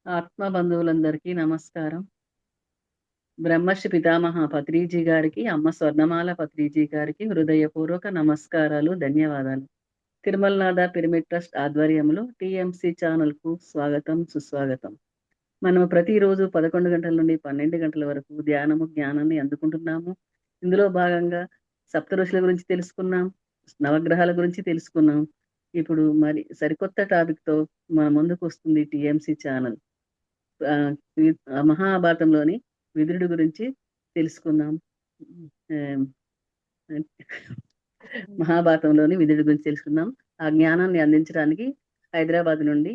ఆత్మ బంధువులందరికీ నమస్కారం. బ్రహ్మర్షి పితామహ పత్రిజీ గారికి, అమ్మ స్వర్ణమాల పత్రిజీ గారికి హృదయపూర్వక నమస్కారాలు, ధన్యవాదాలు. తిరుమలనాథ పిరమిడ్ ట్రస్ట్ ఆధ్వర్యంలో టీఎంసీ ఛానల్కు స్వాగతం, సుస్వాగతం. మనము ప్రతిరోజు 11 గంటల నుండి 12 గంటల వరకు ధ్యానము, జ్ఞానాన్ని అందుకుంటున్నాము. ఇందులో భాగంగా సప్త ఋషుల గురించి తెలుసుకున్నాం, నవగ్రహాల గురించి తెలుసుకున్నాం. ఇప్పుడు మరి సరికొత్త టాపిక్తో మన ముందుకు వస్తుంది టీఎంసీ ఛానల్. మహాభారతంలోని విదురుడి గురించి తెలుసుకుందాం. మహాభారతంలోని విదురుడి గురించి తెలుసుకుందాం. ఆ జ్ఞానాన్ని అందించడానికి హైదరాబాద్ నుండి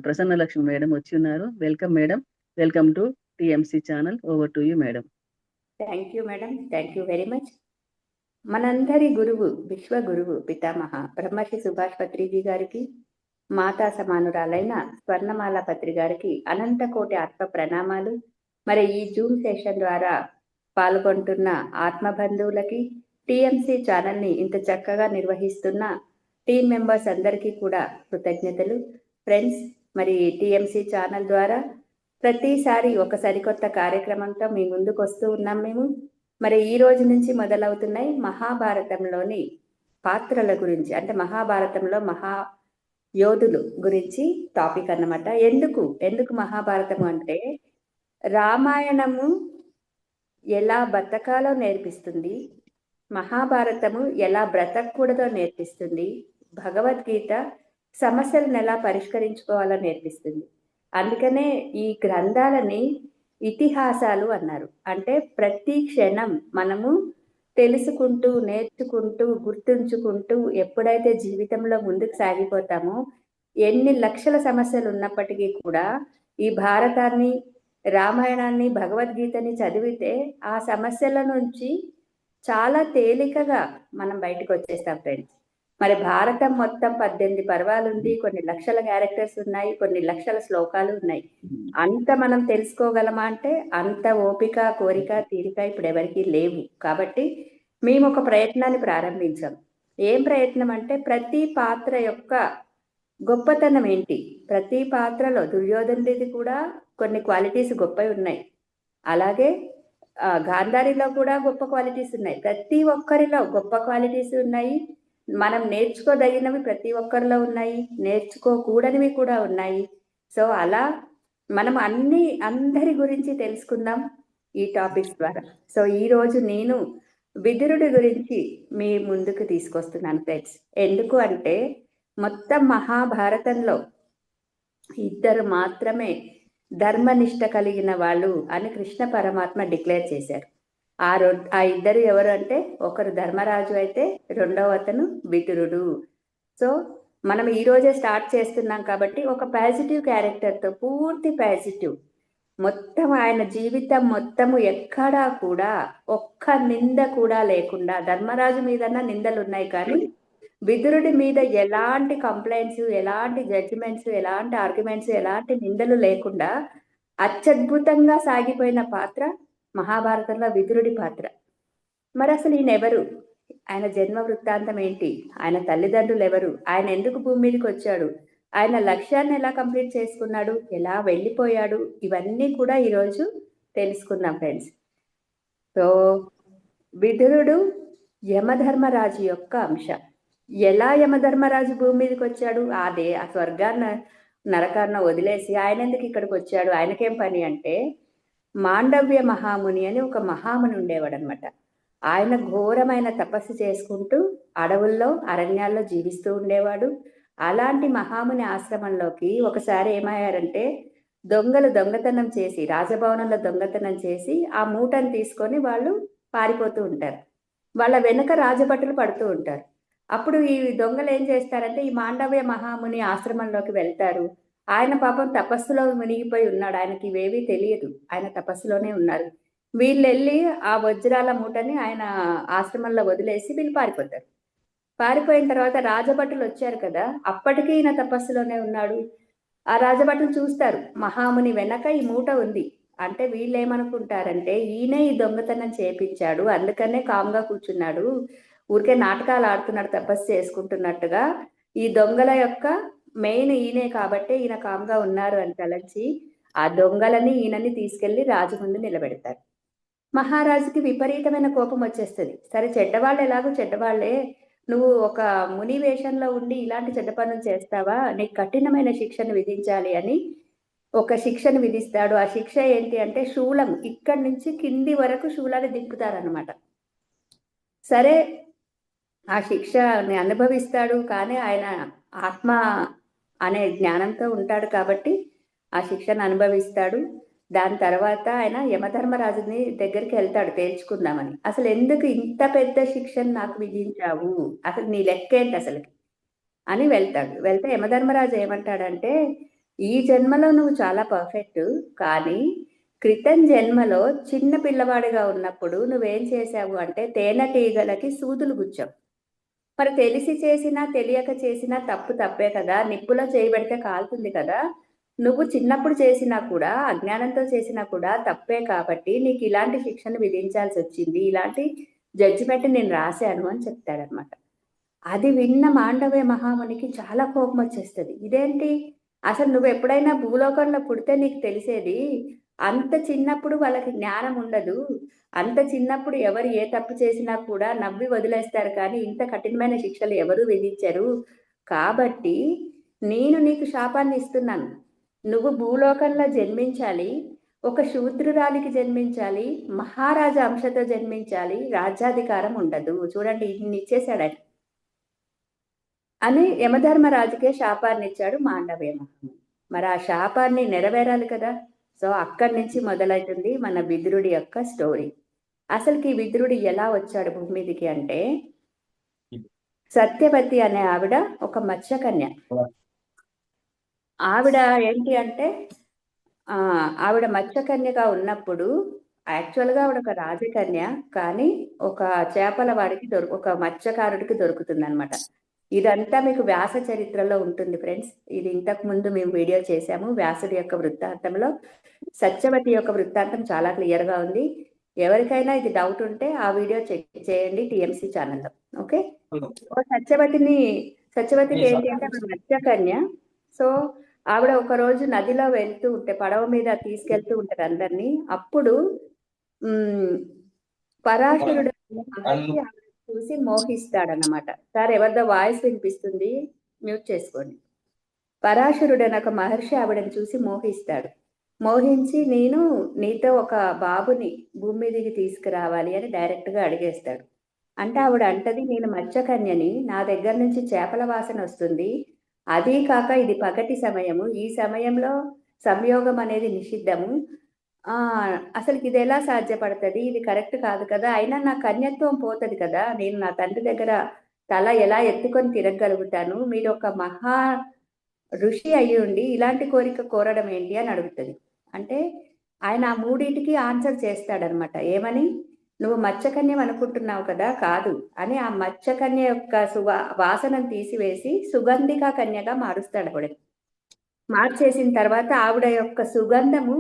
ప్రసన్న లక్ష్మి మేడం వచ్చి ఉన్నారు. Welcome madam. Welcome to TMC channel. Over to you madam. Thank you madam. Thank you very much. మనందరి గురువు, విశ్వ గురువు, పితామహ బ్రహ్మర్షి సుభాష్ పత్రిజీ గారికి, మాతా సమానురాలైన స్వర్ణమాల పత్రి గారికి అనంత కోటి ఆత్మ ప్రణామాలు. మరి ఈ జూమ్ సెషన్ ద్వారా పాల్గొంటున్న ఆత్మ బంధువులకి, టిఎంసి ఛానల్ని ఇంత చక్కగా నిర్వహిస్తున్న టీం మెంబర్స్ అందరికీ కూడా కృతజ్ఞతలు. ఫ్రెండ్స్, మరి టిఎంసి ఛానల్ ద్వారా ప్రతిసారి ఒక సరికొత్త కార్యక్రమంతో మీ ముందుకు వస్తూ ఉన్నాం మేము. మరి ఈ రోజు నుంచి మొదలవుతున్నాయి మహాభారతంలోని పాత్రల గురించి, అంటే మహాభారతంలో యోధులు గురించి టాపిక్ అన్నమాట. ఎందుకు మహాభారతము అంటే, రామాయణము ఎలా బతకాలో నేర్పిస్తుంది, మహాభారతము ఎలా బ్రతకూడదో నేర్పిస్తుంది, భగవద్గీత సమస్యలను ఎలా పరిష్కరించుకోవాలో నేర్పిస్తుంది. అందుకనే ఈ గ్రంథాలని ఇతిహాసాలు అన్నారు. అంటే ప్రతి క్షణం మనము తెలుసుకుంటూ, నేర్చుకుంటూ, గుర్తుంచుకుంటూ ఎప్పుడైతే జీవితంలో ముందుకు సాగిపోతామో, ఎన్ని లక్షల సమస్యలు ఉన్నప్పటికీ కూడా ఈ భారతాన్ని, రామాయణాన్ని, భగవద్గీతని చదివితే ఆ సమస్యల నుంచి చాలా తేలికగా మనం బయటకు వచ్చేస్తాం ఫ్రెండ్స్. మరి భారతం మొత్తం 18 పర్వాలు ఉంది, కొన్ని లక్షల క్యారెక్టర్స్ ఉన్నాయి, కొన్ని లక్షల శ్లోకాలు ఉన్నాయి. అంత మనం తెలుసుకోగలమా అంటే అంత ఓపిక, కోరిక, తీరిక ఇప్పుడు ఎవరికి లేవు. కాబట్టి మేము ఒక ప్రయత్నాన్ని ప్రారంభించాం. ఏం ప్రయత్నం అంటే, ప్రతి పాత్ర యొక్క గొప్పతనం ఏంటి, ప్రతి పాత్రలో దుర్యోధనుడిది కూడా కొన్ని క్వాలిటీస్ గొప్పవి ఉన్నాయి, అలాగే గాంధారిలో కూడా గొప్ప క్వాలిటీస్ ఉన్నాయి. ప్రతి ఒక్కరిలో గొప్ప క్వాలిటీస్ ఉన్నాయి. మనం నేర్చుకోదగినవి ప్రతి ఒక్కరిలో ఉన్నాయి, నేర్చుకోకూడనివి కూడా ఉన్నాయి. సో అలా మనం అందరి గురించి తెలుసుకుందాం ఈ టాపిక్స్ ద్వారా. సో ఈరోజు నేను విదురుడి గురించి మీ ముందుకు తీసుకొస్తున్నాను ఫ్రెండ్స్. ఎందుకు అంటే, మొత్తం మహాభారతంలో ఇద్దరు మాత్రమే ధర్మనిష్ట కలిగిన వాళ్ళు అని కృష్ణ పరమాత్మ డిక్లేర్ చేశారు. ఆ ఇద్దరు ఎవరు అంటే, ఒకరు ధర్మరాజు అయితే రెండవ అతను విదురుడు. సో మనం ఈరోజే స్టార్ట్ చేస్తున్నాం కాబట్టి ఒక పాజిటివ్ క్యారెక్టర్తో, పూర్తి పాజిటివ్, మొత్తం ఆయన జీవితం మొత్తము ఎక్కడా కూడా ఒక్క నింద కూడా లేకుండా, ధర్మరాజు మీదన్నా నిందలు ఉన్నాయి కానీ విదురుడి మీద ఎలాంటి కంప్లైంట్స్, ఎలాంటి జడ్జిమెంట్స్, ఎలాంటి ఆర్గ్యుమెంట్స్, ఎలాంటి నిందలు లేకుండా అత్యద్భుతంగా సాగిపోయిన పాత్ర మహాభారతంలో విదురుడి పాత్ర. మరి అసలు ఈయన ఎవరు, ఆయన జన్మ వృత్తాంతం ఏంటి, ఆయన తల్లిదండ్రులు ఎవరు, ఆయన ఎందుకు భూమి మీదకి వచ్చాడు, ఆయన లక్ష్యాన్ని ఎలా కంప్లీట్ చేసుకున్నాడు, ఎలా వెళ్ళిపోయాడు, ఇవన్నీ కూడా ఈరోజు తెలుసుకుందాం ఫ్రెండ్స్. సో విదురుడు యమధర్మరాజు యొక్క అంశ. ఎలా యమధర్మరాజు భూమి మీదకి వచ్చాడు, ఆ స్వర్గాన్న నరకాన్న వదిలేసి ఆయన ఎందుకు ఇక్కడికి వచ్చాడు, ఆయనకేం పని అంటే, మాండవ్య మహాముని అని ఒక మహాముని ఉండేవాడు అనమాట. ఆయన ఘోరమైన తపస్సు చేసుకుంటూ అడవుల్లో, అరణ్యాల్లో జీవిస్తూ ఉండేవాడు. అలాంటి మహాముని ఆశ్రమంలోకి ఒకసారి ఏమయ్యారంటే, దొంగలు దొంగతనం చేసి, రాజభవనంలో దొంగతనం చేసి ఆ మూటను తీసుకొని వాళ్ళు పారిపోతూ ఉంటారు. వాళ్ళ వెనుక రాజభటులు పడుతూ ఉంటారు. అప్పుడు ఈ దొంగలు ఏం చేస్తారంటే, ఈ మాండవ్య మహాముని ఆశ్రమంలోకి వెళ్తారు. ఆయన పాపం తపస్సులో మునిగిపోయి ఉన్నాడు, ఆయనకి ఇవేవీ తెలియదు, ఆయన తపస్సులోనే ఉన్నారు. వీళ్ళు వెళ్ళి ఆ వజ్రాల మూటని ఆయన ఆశ్రమంలో వదిలేసి వీళ్ళు పారిపోతారు. పారిపోయిన తర్వాత రాజభటులు వచ్చారు కదా, అప్పటికీ ఈయన తపస్సులోనే ఉన్నాడు. ఆ రాజభటులు చూస్తారు, మహాముని వెనక ఈ మూట ఉంది అంటే వీళ్ళు ఏమనుకుంటారంటే, ఈయనే ఈ దొంగతనం చేపించాడు, అందుకనే కామ్గా కూర్చున్నాడు, ఊరికే నాటకాలు ఆడుతున్నాడు తపస్సు చేసుకుంటున్నట్టుగా. ఈ దొంగల యొక్క మెయిన్ ఈయనే కాబట్టి ఈయన కామ్గా ఉన్నారు అని తలంచి ఆ దొంగలని ఈయనని తీసుకెళ్లి రాజు ముందు నిలబెడతారు. మహారాజుకి విపరీతమైన కోపం వచ్చేస్తుంది. సరే చెడ్డవాళ్ళు ఎలాగో చెడ్డవాళ్లే, నువ్వు ఒక ముని వేషంలో ఉండి ఇలాంటి చెడ్డ పనులు చేస్తావా, నీకు కఠినమైన శిక్షను విధించాలి అని ఒక శిక్షను విధిస్తాడు. ఆ శిక్ష ఏంటి అంటే శూలం, ఇక్కడి నుంచి కింది వరకు శూలాన్ని దింపుతారనమాట. సరే ఆ శిక్షని అనుభవిస్తాడు, కానీ ఆయన ఆత్మ అనే జ్ఞానంతో ఉంటాడు కాబట్టి ఆ శిక్షను అనుభవిస్తాడు. దాని తర్వాత ఆయన యమధర్మరాజుని దగ్గరికి వెళ్తాడు తేల్చుకుందామని. అసలు ఎందుకు ఇంత పెద్ద శిక్షను నాకు విధించావు, అసలు నీ లెక్కేంటి అసలు అని వెళ్తాడు. వెళ్తే యమధర్మరాజు ఏమంటాడంటే, ఈ జన్మలో నువ్వు చాలా పర్ఫెక్ట్, కానీ క్రితం జన్మలో చిన్న పిల్లవాడిగా ఉన్నప్పుడు నువ్వేం చేశావు అంటే తేనెటీగలకి సూదులు గుచ్చావు. మరి తెలిసి చేసినా తెలియక చేసినా తప్పు తప్పే కదా, నిప్పులో చేయబెడితే కాలుతుంది కదా, నువ్వు చిన్నప్పుడు చేసినా కూడా అజ్ఞానంతో చేసినా కూడా తప్పే కాబట్టి నీకు ఇలాంటి శిక్షను విధించాల్సి వచ్చింది, ఇలాంటి జడ్జిమెంట్ నేను రాశాను అని చెప్తాడనమాట. అది విన్న మాండవ్య మహామునికి చాలా కోపం వచ్చేస్తుంది. ఇదేంటి, అసలు నువ్వు ఎప్పుడైనా భూలోకంలో పుడితే నీకు తెలిసేది, అంత చిన్నప్పుడు వాళ్ళకి జ్ఞానం ఉండదు, అంత చిన్నప్పుడు ఎవరు ఏ తప్పు చేసినా కూడా నవ్వి వదిలేస్తారు, కానీ ఇంత కఠినమైన శిక్షలు ఎవరు విధించరు. కాబట్టి నేను నీకు శాపాన్ని ఇస్తున్నాను, నువ్వు భూలోకంలో జన్మించాలి, ఒక శూద్రురాలికి జన్మించాలి, మహారాజా అంశతో జన్మించాలి, రాజ్యాధికారం ఉండదు. చూడండి ఇన్ని ఇచ్చేశాడు ఆయన అని యమధర్మరాజుకే శాపాన్ని ఇచ్చాడు మాండవ్య మహాముని. మరి ఆ శాపాన్ని నెరవేరాలి కదా. సో అక్కడి నుంచి మొదలవుతుంది మన విదురుడి యొక్క స్టోరీ. అసలుకి ఈ విదురుడు ఎలా వచ్చాడు భూమి మీదకి అంటే, సత్యవతి అనే ఆవిడ ఒక మత్స్యకన్య. ఆవిడ ఏంటి అంటే ఆవిడ మత్స్యకన్యగా ఉన్నప్పుడు యాక్చువల్గా ఆవిడ ఒక రాజకన్య, కానీ ఒక చేపల వాడికి ఒక మత్స్యకారుడికి దొరుకుతుంది అనమాట. ఇదంతా మీకు వ్యాస చరిత్రలో ఉంటుంది ఫ్రెండ్స్. ఇది ఇంతకు ముందు మేము వీడియో చేశాము. వ్యాసుడి యొక్క వృత్తాంతంలో సత్యవతి యొక్క వృత్తాంతం చాలా క్లియర్గా ఉంది. ఎవరికైనా ఇది డౌట్ ఉంటే ఆ వీడియో చెక్ చేయండి టిఎంసి ఛానల్లో. ఓకే, సత్యవతికి ఏంటి అంటే ఆవిడ మత్స్యకన్య. సో ఆవిడ ఒక రోజు నదిలో వెళ్తూ ఉంటే, పడవ మీద తీసుకెళ్తూ ఉంటారు అందరినీ, అప్పుడు పరాశరుడు చూసి మోహిస్తాడనమాట. సార్ ఎవరిదో వాయిస్ వినిపిస్తుంది, మ్యూట్ చేసుకోండి. పరాశరుడు అనే ఒక మహర్షి ఆవిడని చూసి మోహిస్తాడు. మోహించి నేను నీతో ఒక బాబుని భూమి మీదకి తీసుకురావాలి అని డైరెక్ట్గా అడిగేస్తాడు. అంటే ఆవిడ అంటది, నేను మత్స్యకన్యని, నా దగ్గర నుంచి చేపల వాసన వస్తుంది, అదీ కాక ఇది పగటి సమయము, ఈ సమయంలో సంయోగం అనేది నిషిద్ధము, అసలుకి ఇది ఎలా సాధ్యపడుతుంది, ఇది కరెక్ట్ కాదు కదా, అయినా నా కన్యత్వం పోతుంది కదా, నేను నా తండ్రి దగ్గర తల ఎలా ఎత్తుకొని తిరగలుగుతాను, మీరు ఒక మహా ఋషి అయ్యి ఉండి ఇలాంటి కోరిక కోరడం ఏంటి అని అడుగుతుంది. అంటే ఆయన ఆ మూడింటికి ఆన్సర్ చేస్తాడనమాట. ఏమని, నువ్వు మత్స్యకన్యం అనుకుంటున్నావు కదా, కాదు అని ఆ మత్స్యకన్య యొక్క వాసనను తీసివేసి సుగంధిక కన్యగా మారుస్తాడు. ఆవిడ మార్చేసిన తర్వాత ఆవిడ యొక్క సుగంధము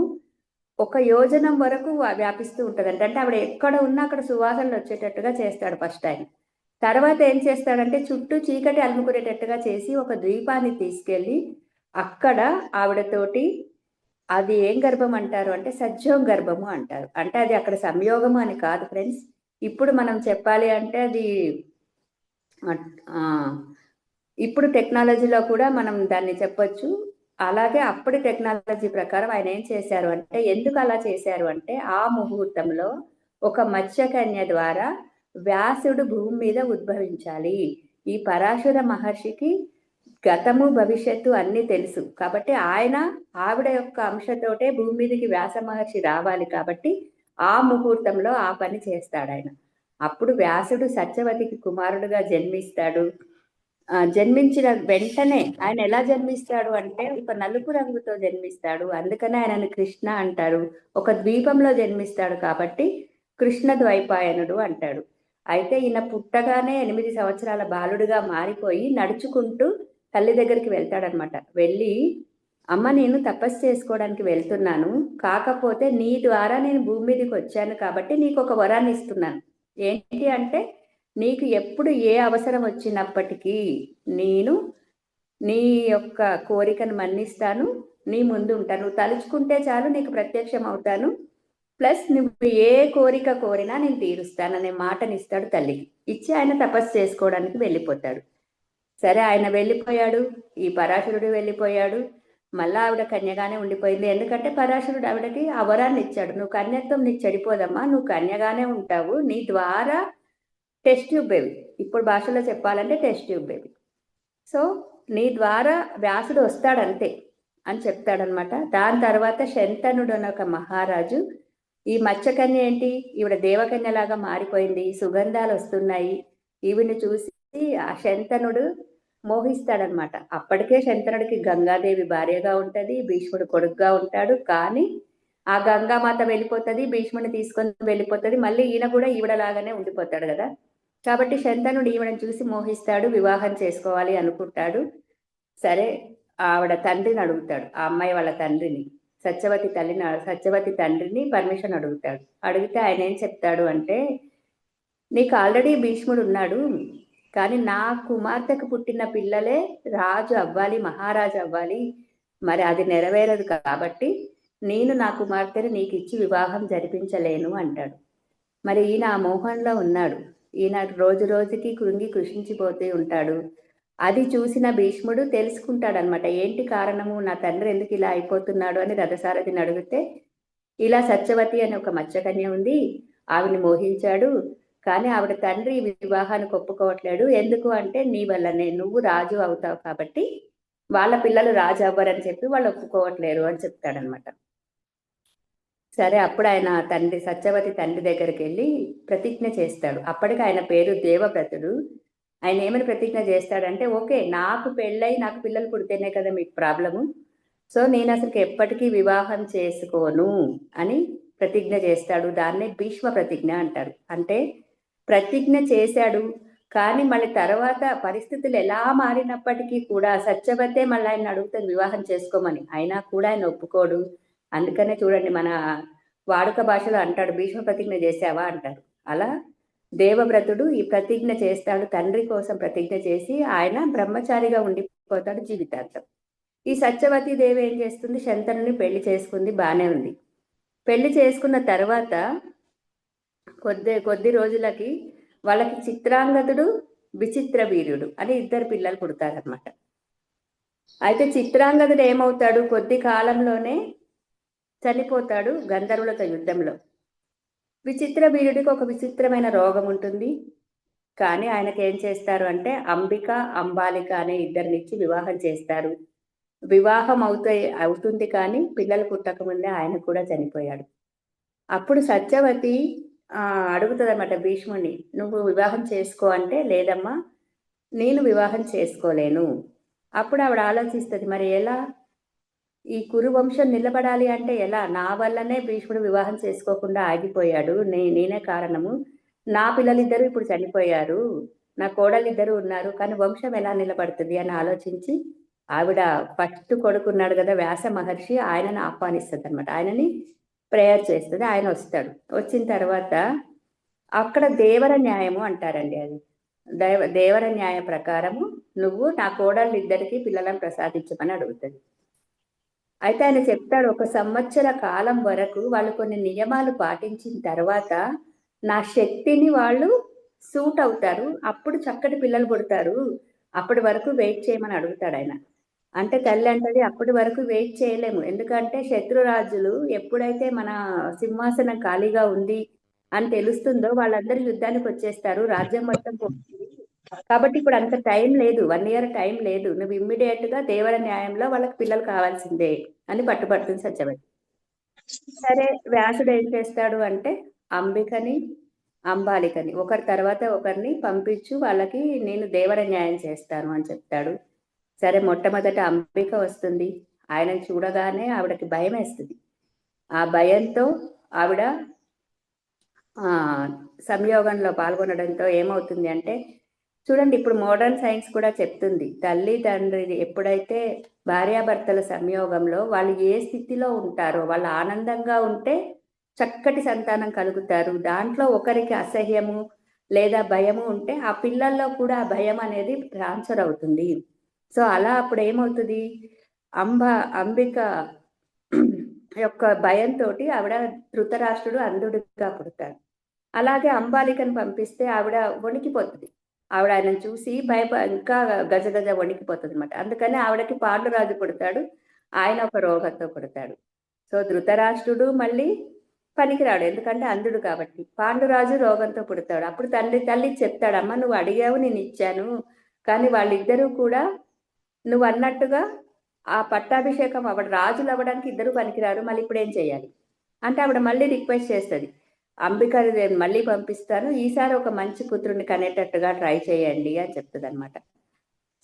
1 యోజనం వరకు వ్యాపిస్తూ ఉంటుందంట. అంటే ఆవిడ ఎక్కడ ఉన్నా అక్కడ సువాసనలు వచ్చేటట్టుగా చేస్తాడు ఫస్ట్ ఆయన. తర్వాత ఏం చేస్తాడంటే చుట్టూ చీకటి అలుముకునేటట్టుగా చేసి ఒక ద్వీపాన్ని తీసుకెళ్ళి అక్కడ ఆవిడతోటి, అది ఏం గర్భం అంటారు అంటే సజ్జోం గర్భము అంటారు. అంటే అది అక్కడ సంయోగము అని కాదు ఫ్రెండ్స్. ఇప్పుడు మనం చెప్పాలి అంటే అది ఇప్పుడు టెక్నాలజీలో కూడా మనం దాన్ని చెప్పొచ్చు. అలాగే అప్పటి టెక్నాలజీ ప్రకారం ఆయన ఏం చేశారు అంటే, ఎందుకు అలా చేశారు అంటే, ఆ ముహూర్తంలో ఒక మత్స్యకన్య ద్వారా వ్యాసుడు భూమి మీద ఉద్భవించాలి. ఈ పరాశుర మహర్షికి గతము భవిష్యత్తు అన్నీ తెలుసు కాబట్టి ఆయన ఆవిడ యొక్క అంశతోటే భూమి మీదకి వ్యాస మహర్షి రావాలి కాబట్టి ఆ ముహూర్తంలో ఆ పని చేస్తాడు ఆయన. అప్పుడు వ్యాసుడు సత్యవతికి కుమారుడుగా జన్మిస్తాడు. జన్మించిన వెంటనే ఆయన ఎలా జన్మిస్తాడు అంటే ఒక నలుపు రంగుతో జన్మిస్తాడు, అందుకనే ఆయనను కృష్ణ అంటారు. ఒక ద్వీపంలో జన్మిస్తాడు కాబట్టి కృష్ణ ద్వైపాయనుడు అంటాడు. అయితే ఈయన పుట్టగానే 8 సంవత్సరాల బాలుడుగా మారిపోయి నడుచుకుంటూ తల్లి దగ్గరికి వెళ్తాడనమాట. వెళ్ళి, అమ్మ నేను తపస్సు చేసుకోవడానికి వెళ్తున్నాను, కాకపోతే నీ ద్వారా నేను భూమి మీదకి వచ్చాను కాబట్టి నీకు ఒక వరాన్ని ఇస్తున్నాను. ఏంటి అంటే, నీకు ఎప్పుడు ఏ అవసరం వచ్చినప్పటికీ నేను నీ యొక్క కోరికను మన్నిస్తాను, నీ ముందు ఉంటాను, నువ్వు తలుచుకుంటే చాలు నీకు ప్రత్యక్షం అవుతాను, ప్లస్ నువ్వు ఏ కోరిక కోరినా నేను తీరుస్తాననే మాటనిస్తాడు తల్లికి. ఇచ్చి ఆయన తపస్సు చేసుకోవడానికి వెళ్ళిపోతాడు. సరే ఆయన వెళ్ళిపోయాడు, ఈ పరాశరుడు వెళ్ళిపోయాడు, మళ్ళా ఆవిడ కన్యగానే ఉండిపోయింది. ఎందుకంటే పరాశరుడు ఆవిడకి ఆ వరాన్ని ఇచ్చాడు, నువ్వు కన్యత్వం నీకు చెడిపోదమ్మా, నువ్వు కన్యగానే ఉంటావు, నీ ద్వారా టెస్ట్ ట్యూబ్ బేబీ, ఇప్పుడు భాషలో చెప్పాలంటే టెస్ట్ ట్యూబ్ బేబీ, సో నీ ద్వారా వ్యాసుడు వస్తాడంతే అని చెప్తాడనమాట. దాని తర్వాత శంతనుడు అనే ఒక మహారాజు, ఈ మత్స్యకన్య ఏంటి, ఈవిడ దేవకన్యలాగా మారిపోయింది, సుగంధాలు వస్తున్నాయి, ఈవిని చూసి ఆ శంతనుడు మోహిస్తాడనమాట. అప్పటికే శంతనుడికి గంగాదేవి భార్యగా ఉంటది, భీష్ముడు కొడుకుగా ఉంటాడు, కానీ ఆ గంగామాత వెళ్ళిపోతుంది, భీష్ముడిని తీసుకొని వెళ్ళిపోతుంది, మళ్ళీ ఈయన కూడా ఈవిడలాగానే ఉండిపోతాడు కదా. కాబట్టి శంతనుడు ఈవిడని చూసి మోహిస్తాడు, వివాహం చేసుకోవాలి అనుకుంటాడు. సరే ఆవిడ తండ్రిని అడుగుతాడు, ఆ అమ్మాయి వాళ్ళ తండ్రిని, సత్యవతి తండ్రిని పర్మిషన్ అడుగుతాడు. అడిగితే ఆయన ఏం చెప్తాడు అంటే, నీకు ఆల్రెడీ భీష్ముడు ఉన్నాడు, కానీ నా కుమార్తెకు పుట్టిన పిల్లలే రాజు అవ్వాలి, మహారాజు అవ్వాలి, మరి అది నెరవేరదు, కాబట్టి నేను నా కుమార్తెను నీకు ఇచ్చి వివాహం జరిపించలేను అంటాడు. మరి ఈయన ఆ మోహంలో ఉన్నాడు, ఈయన రోజు రోజుకి కృంగి కృషించిపోతూ ఉంటాడు. అది చూసిన భీష్ముడు తెలుసుకుంటాడనమాట, ఏంటి కారణము, నా తండ్రి ఎందుకు ఇలా అయిపోతున్నాడు అని రథసారథిని అడిగితే, ఇలా సత్యవతి అనే ఒక మత్స్యకన్య ఉంది, ఆవిని మోహించాడు, కానీ ఆవిడ తండ్రి వివాహానికి ఒప్పుకోవట్లేడు, ఎందుకు అంటే నీ వల్లనే, నువ్వు రాజు అవుతావు కాబట్టి వాళ్ళ పిల్లలు రాజు అవ్వరని చెప్పి వాళ్ళు ఒప్పుకోవట్లేరు అని చెప్తాడనమాట. సరే అప్పుడు ఆయన సత్యవతి తండ్రి దగ్గరికి వెళ్ళి ప్రతిజ్ఞ చేస్తాడు. అప్పటికి ఆయన పేరు దేవవ్రతుడు. ఆయన ఏమని ప్రతిజ్ఞ చేస్తాడంటే, ఓకే నాకు పెళ్ళై నాకు పిల్లలు పుడితేనే కదా మీకు ప్రాబ్లము, సో నేను అసలు ఎప్పటికీ వివాహం చేసుకోను అని ప్రతిజ్ఞ చేస్తాడు. దాన్నే భీష్మ ప్రతిజ్ఞ అంటారు. అంటే ప్రతిజ్ఞ చేశాడు, కానీ మళ్ళీ తర్వాత పరిస్థితులు ఎలా మారినప్పటికీ కూడా సత్యవతే మళ్ళీ ఆయన అడుగుతుంది వివాహం చేసుకోమని, అయినా కూడా ఆయన ఒప్పుకోడు. అందుకనే చూడండి, మన వాడుక భాషలో అంటాడు, భీష్మ ప్రతిజ్ఞ చేశావా అంటారు. అలా దేవవ్రతుడు ఈ ప్రతిజ్ఞ చేస్తాడు, తండ్రి కోసం ప్రతిజ్ఞ చేసి ఆయన బ్రహ్మచారిగా ఉండిపోతాడు జీవితాంతం. ఈ సత్యవతి దేవి ఏం చేస్తుంది, శంతనుని పెళ్లి చేసుకుంది, బానే ఉంది. పెళ్లి చేసుకున్న తర్వాత కొద్ది రోజులకి వాళ్ళకి చిత్రాంగదుడు, విచిత్ర వీర్యుడు అని ఇద్దరు పిల్లలు పుడతారనమాట. అయితే చిత్రాంగదుడు ఏమవుతాడు, కొద్ది కాలంలోనే చనిపోతాడు గంధర్వులతో యుద్ధంలో. విచిత్ర వీరుడికి ఒక విచిత్రమైన రోగం ఉంటుంది, కానీ ఆయనకి ఏం చేస్తారు అంటే అంబిక, అంబాలిక అనే ఇద్దరినిచ్చి వివాహం చేస్తారు. వివాహం అవుతుంది కానీ పిల్లలు పుట్టకముందే ఆయన కూడా చనిపోయాడు. అప్పుడు సత్యవతి అడుగుతుంది అనమాట భీష్ముడిని, నువ్వు వివాహం చేసుకో అంటే, లేదమ్మా నేను వివాహం చేసుకోలేను. అప్పుడు ఆవిడ ఆలోచిస్తుంది, మరి ఎలా, ఈ కురు వంశం నిలబడాలి అంటే ఎలా, నా వల్లనే భీష్ముడు వివాహం చేసుకోకుండా ఆగిపోయాడు, నేనే కారణము, నా పిల్లలిద్దరూ ఇప్పుడు చనిపోయారు, నా కోడలిద్దరూ ఉన్నారు, కానీ వంశం ఎలా నిలబడుతుంది అని ఆలోచించి ఆవిడ ఫస్ట్ కొడుకున్నాడు కదా వ్యాస మహర్షి, ఆయనని ఆహ్వానిస్తుంది అనమాట. ఆయనని ప్రేయర్ చేస్తుంది, ఆయన వస్తాడు. వచ్చిన తర్వాత అక్కడ దేవర న్యాయము అంటారండి, అది దేవర న్యాయ ప్రకారము నువ్వు నా కోడళ్ళిద్దరికీ పిల్లలను ప్రసాదించమని అడుగుతుంది. అయితే ఆయన చెప్తాడు, 1 సంవత్సర కాలం వరకు వాళ్ళు కొన్ని నియమాలు పాటించిన తర్వాత నా శక్తిని వాళ్ళు సూట్ అవుతారు, అప్పుడు చక్కటి పిల్లలు పుడతారు, అప్పటి వరకు వెయిట్ చేయమని అడుగుతాడు ఆయన. అంటే తల్లి అంటది, అప్పటి వరకు వెయిట్ చేయలేము, ఎందుకంటే శత్రురాజులు ఎప్పుడైతే మన సింహాసనం ఖాళీగా ఉంది అని తెలుస్తుందో వాళ్ళందరూ యుద్ధానికి వచ్చేస్తారు, రాజ్యం మొత్తం పోతుంది, కాబట్టి ఇప్పుడు అంత టైం లేదు, 1 ఇయర్ టైం లేదు, నువ్వు ఇమ్మీడియట్ గా దేవర న్యాయంలో వాళ్ళకి పిల్లలు కావాల్సిందే అని పట్టుబడుతుంది సత్యవతి. సరే వ్యాసుడు ఏం చేస్తాడు అంటే అంబికని, అంబాలికని ఒకరి తర్వాత ఒకరిని పంపించు, వాళ్ళకి నేను దేవర న్యాయం చేస్తాను అని చెప్తాడు. సరే మొట్టమొదట అంబిక వస్తుంది, ఆయనను చూడగానే ఆవిడకి భయం వేస్తుంది. ఆ భయంతో ఆవిడ సంయోగంలో పాల్గొనడంతో ఏమవుతుంది అంటే, చూడండి ఇప్పుడు మోడర్న్ సైన్స్ కూడా చెప్తుంది, తల్లి తండ్రి ఎప్పుడైతే భార్యాభర్తల సంయోగంలో వాళ్ళు ఏ స్థితిలో ఉంటారో, వాళ్ళు ఆనందంగా ఉంటే చక్కటి సంతానం కలుగుతారు, దాంట్లో ఒకరికి అసహ్యము లేదా భయము ఉంటే ఆ పిల్లల్లో కూడా ఆ భయం అనేది ట్రాన్స్ఫర్ అవుతుంది. సో అలా అప్పుడు ఏమవుతుంది, అంబిక యొక్క భయంతో ఆవిడ ధృతరాష్ట్రుడు అంధుడిగా పుడతాడు. అలాగే అంబాలికను పంపిస్తే ఆవిడ వణికిపోతుంది. ఆవిడ ఆయనను చూసి ఇంకా గజగజ వణికిపోతుంది అనమాట. అందుకని ఆవిడకి పాండురాజు పుడతాడు. ఆయన ఒక రోగంతో పుడతాడు. సో ధృతరాష్ట్రుడు మళ్ళీ పనికిరాడు, ఎందుకంటే అంధుడు కాబట్టి. పాండురాజు రోగంతో పుడతాడు. అప్పుడు తల్లి చెప్తాడు, అమ్మ నువ్వు అడిగావు నేను ఇచ్చాను, కానీ వాళ్ళిద్దరూ కూడా నువ్వు అన్నట్టుగా ఆ పట్టాభిషేకం రాజులు అవ్వడానికి ఇద్దరు పనికిరారు, మళ్ళీ ఇప్పుడు ఏం చేయాలి అంటే ఆవిడ మళ్ళీ రిక్వెస్ట్ చేస్తుంది, అంబిక మళ్ళీ పంపిస్తాను, ఈసారి ఒక మంచి పుత్రుని కనేటట్టుగా ట్రై చేయండి అని చెప్తుంది అనమాట.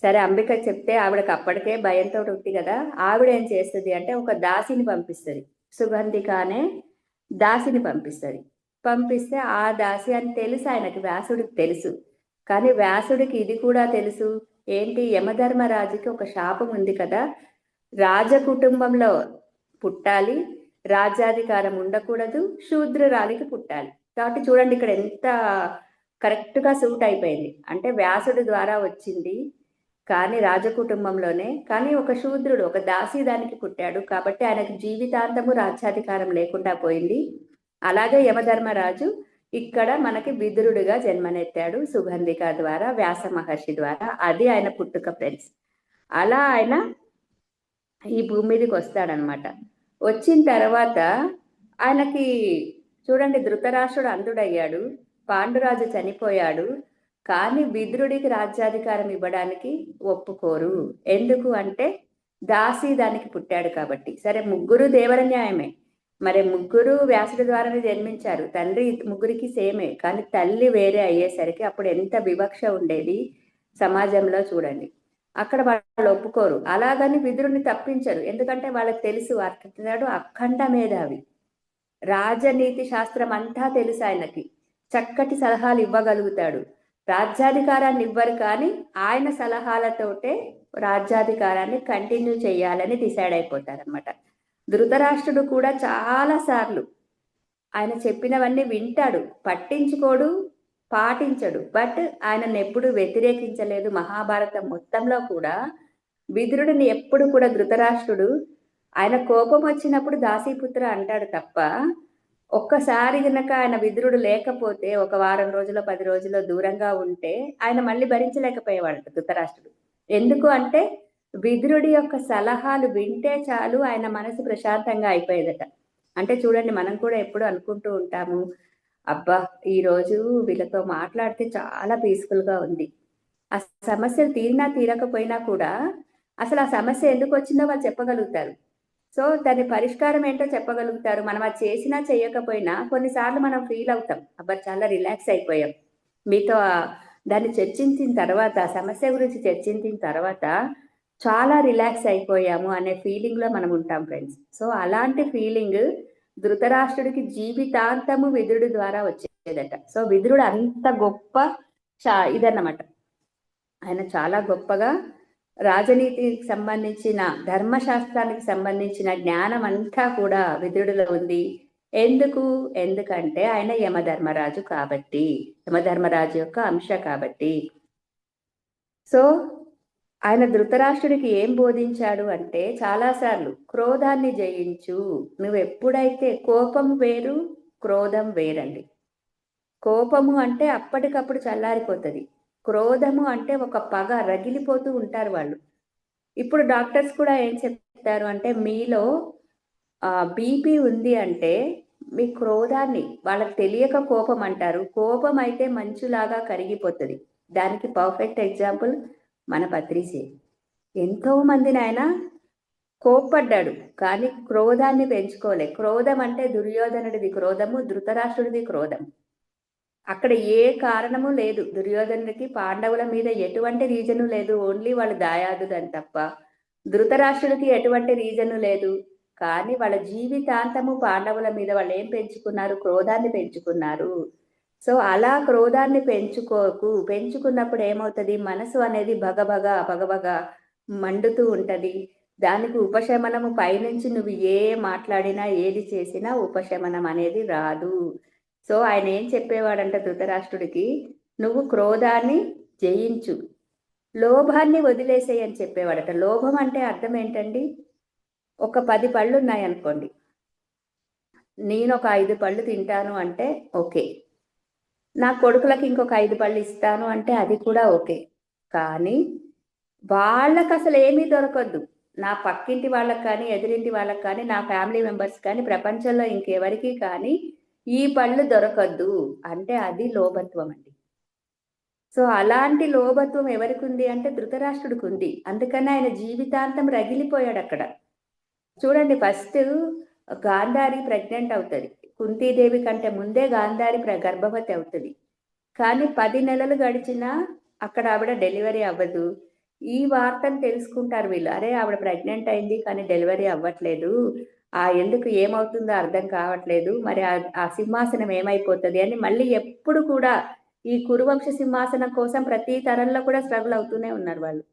సరే అంబిక చెప్తే ఆవిడకి అప్పటికే భయంతో ఉంది కదా, ఆవిడ ఏం చేస్తుంది అంటే ఒక దాసిని పంపిస్తుంది, సుగంధిక అనే దాసిని పంపిస్తుంది. పంపిస్తే ఆ దాసి అని తెలుసు ఆయనకి, వ్యాసుడికి తెలుసు. కానీ వ్యాసుడికి ఇది కూడా తెలుసు ఏంటి, యమధర్మరాజుకి ఒక శాపం ఉంది కదా, రాజ కుటుంబంలో పుట్టాలి, రాజ్యాధికారం ఉండకూడదు, శూద్రురాలికి పుట్టాలి. కాబట్టి చూడండి ఇక్కడ ఎంత కరెక్ట్గా సూట్ అయిపోయింది. అంటే వ్యాసుడి ద్వారా వచ్చింది కానీ రాజకుటుంబంలోనే, కానీ ఒక శూద్రుడు ఒక దాసి దానికి పుట్టాడు కాబట్టి ఆయనకు జీవితాంతము రాజ్యాధికారం లేకుండా పోయింది. అలాగే యమధర్మరాజు ఇక్కడ మనకి విదురుడిగా జన్మనెత్తాడు సుగంధిక ద్వారా, వ్యాస మహర్షి ద్వారా. అది ఆయన పుట్టుక ఫ్రెండ్స్. అలా ఆయన ఈ భూమి మీదకి వస్తాడనమాట. వచ్చిన తర్వాత ఆయనకి చూడండి, ధృతరాష్ట్రుడు అంధుడయ్యాడు, పాండురాజు చనిపోయాడు, కానీ విదురుడికి రాజ్యాధికారం ఇవ్వడానికి ఒప్పుకోరు. ఎందుకు అంటే దాసి దానికి పుట్టాడు కాబట్టి. సరే ముగ్గురు దేవర న్యాయమే, మరి ముగ్గురు వ్యాసుడి ద్వారానే జన్మించారు, తండ్రి ముగ్గురికి సేమే, కానీ తల్లి వేరే అయ్యేసరికి అప్పుడు ఎంత వివక్ష ఉండేది సమాజంలో చూడండి. అక్కడ వాళ్ళు ఒప్పుకోరు. అలాగని విదురుని తప్పించరు, ఎందుకంటే వాళ్ళకి తెలుసు అతడు అఖండ మేధావి, రాజనీతి శాస్త్రం అంతా తెలుసు ఆయనకి, చక్కటి సలహాలు ఇవ్వగలుగుతాడు. రాజ్యాధికారాన్ని ఇవ్వరు కానీ ఆయన సలహాలతోటే రాజ్యాధికారాన్ని కంటిన్యూ చేయాలని డిసైడ్ అయిపోతారనమాట. ధృతరాష్ట్రుడు కూడా చాలా సార్లు ఆయన చెప్పినవన్నీ వింటాడు, పట్టించుకోడు, పాటించడు. బట్ ఆయనను ఎప్పుడు వ్యతిరేకించలేదు. మహాభారతం మొత్తంలో కూడా విదురుడిని ఎప్పుడు కూడా ధృతరాష్ట్రుడు ఆయన కోపం వచ్చినప్పుడు దాసీపుత్ర అంటాడు తప్ప, ఒక్కసారి గనక ఆయన విదురుడు లేకపోతే ఒక వారం రోజులో 10 రోజుల్లో దూరంగా ఉంటే ఆయన మళ్ళీ భరించలేకపోయేవాడు ధృతరాష్ట్రుడు. ఎందుకు అంటే విదురుడి యొక్క సలహాలు వింటే చాలు ఆయన మనసు ప్రశాంతంగా అయిపోయేదట. అంటే చూడండి, మనం కూడా ఎప్పుడు అనుకుంటూ ఉంటాము, అబ్బా ఈరోజు వీళ్ళతో మాట్లాడితే చాలా పీస్ఫుల్గా ఉంది. ఆ సమస్యలు తీరినా తీరకపోయినా కూడా అసలు ఆ సమస్య ఎందుకు వచ్చిందో వాళ్ళు చెప్పగలుగుతారు. సో దాని పరిష్కారం ఏంటో చెప్పగలుగుతారు. మనం అది చేసినా చేయకపోయినా కొన్నిసార్లు మనం ఫీల్ అవుతాం, అబ్బా చాలా రిలాక్స్ అయిపోయాం, మీతో దాన్ని చర్చించిన తర్వాత, సమస్య గురించి చర్చించిన తర్వాత చాలా రిలాక్స్ అయిపోయాము అనే ఫీలింగ్లో మనం ఉంటాం ఫ్రెండ్స్. సో అలాంటి ఫీలింగ్ ధృతరాష్ట్రుడికి జీవితాంతము విదురుడి ద్వారా వచ్చేదట. సో విదురుడు అంత గొప్ప ఇదన్నమాట. ఆయన చాలా గొప్పగా రాజనీతికి సంబంధించిన, ధర్మశాస్త్రానికి సంబంధించిన జ్ఞానం అంతా కూడా విదురుడిలో ఉంది. ఎందుకంటే ఆయన యమధర్మరాజు కాబట్టి, యమధర్మరాజు యొక్క అంశ కాబట్టి. సో ఆయన ధృతరాష్ట్రుడికి ఏం బోధించాడు అంటే చాలాసార్లు క్రోధాన్ని జయించు. నువ్వు ఎప్పుడైతే, కోపం వేరు క్రోధం వేరండి. కోపము అంటే అప్పటికప్పుడు చల్లారిపోతుంది, క్రోధము అంటే ఒక పగ, రగిలిపోతూ ఉంటారు వాళ్ళు. ఇప్పుడు డాక్టర్స్ కూడా ఏం చెప్తారు అంటే, మీలో బీపీ ఉంది అంటే మీ క్రోధాన్ని, వాళ్ళకి తెలియక కోపం అంటారు, కోపం అయితే మంచులాగా కరిగిపోతుంది. దానికి పర్ఫెక్ట్ ఎగ్జాంపుల్ మన పత్రిజీ. ఎంతో మందిని ఆయన కోప్పడ్డాడు కానీ క్రోధాన్ని పెంచుకోలే. క్రోధం అంటే దుర్యోధనుడిది క్రోధము, ధృతరాష్ట్రుడిది క్రోధం. అక్కడ ఏ కారణము లేదు, దుర్యోధనుడికి పాండవుల మీద ఎటువంటి రీజను లేదు, ఓన్లీ వాళ్ళు దాయాదుదని తప్ప. ధృతరాష్ట్రుడికి ఎటువంటి రీజను లేదు, కానీ వాళ్ళ జీవితాంతము పాండవుల మీద వాళ్ళు ఏం పెంచుకున్నారు, క్రోధాన్ని పెంచుకున్నారు. సో అలా క్రోధాన్ని పెంచుకున్నప్పుడు ఏమవుతుంది, మనసు అనేది భగభగ మండుతూ ఉంటది. దానికి ఉపశమనము పైనుంచి నువ్వు మాట్లాడినా ఏది చేసినా ఉపశమనం అనేది రాదు. సో ఆయన ఏం చెప్పేవాడంటే ధృతరాష్ట్రుడికి, నువ్వు క్రోధాన్ని జయించు, లోభాన్ని వదిలేసేయి అని చెప్పేవాడట. లోభం అంటే అర్థం ఏంటండి? ఒక 10 పళ్ళు ఉన్నాయనుకోండి. నేను ఒక 5 పళ్ళు తింటాను అంటే ఓకే. నా కొడుకులకి ఇంకొక 5 పళ్ళు ఇస్తాను అంటే అది కూడా ఓకే. కానీ వాళ్ళకసలు ఏమీ దొరకొద్దు. నా పక్కింటి వాళ్ళకి కానీ, ఎదురింటి వాళ్ళకి కానీ, నా ఫ్యామిలీ మెంబర్స్ కానీ, ప్రపంచంలో ఇంకెవరికీ కానీ ఈ పళ్ళు దొరకొద్దు అంటే అది లోభత్వం అండి. సో, అలాంటి లోభత్వం ఎవరికుంది అంటే ధృతరాష్ట్రుడికుంది. అందుకని ఆయన జీవితాంతం రగిలిపోయాడక్కడ. చూడండి ఫస్టు గాంధారి ప్రెగ్నెంట్ అవుతది. కుంతీదేవి కంటే ముందే గాంధారి గర్భవతి అవుతది. కానీ 10 నెలలు గడిచినా అక్కడ ఆవిడ డెలివరీ అవ్వదు. ఈ వార్తను తెలుసుకుంటారు వీళ్ళు. అరే! ఆవిడ ప్రెగ్నెంట్ అయింది కానీ డెలివరీ అవ్వట్లేదు. ఎందుకు ఏమవుతుందో అర్థం కావట్లేదు. మరి ఆ సింహాసనం ఏమైపోతది అని మళ్ళీ ఎప్పుడు కూడా ఈ కురువంశ సింహాసనం కోసం ప్రతి తరంలో కూడా స్ట్రగుల్ అవుతూనే ఉన్నారు వాళ్ళు.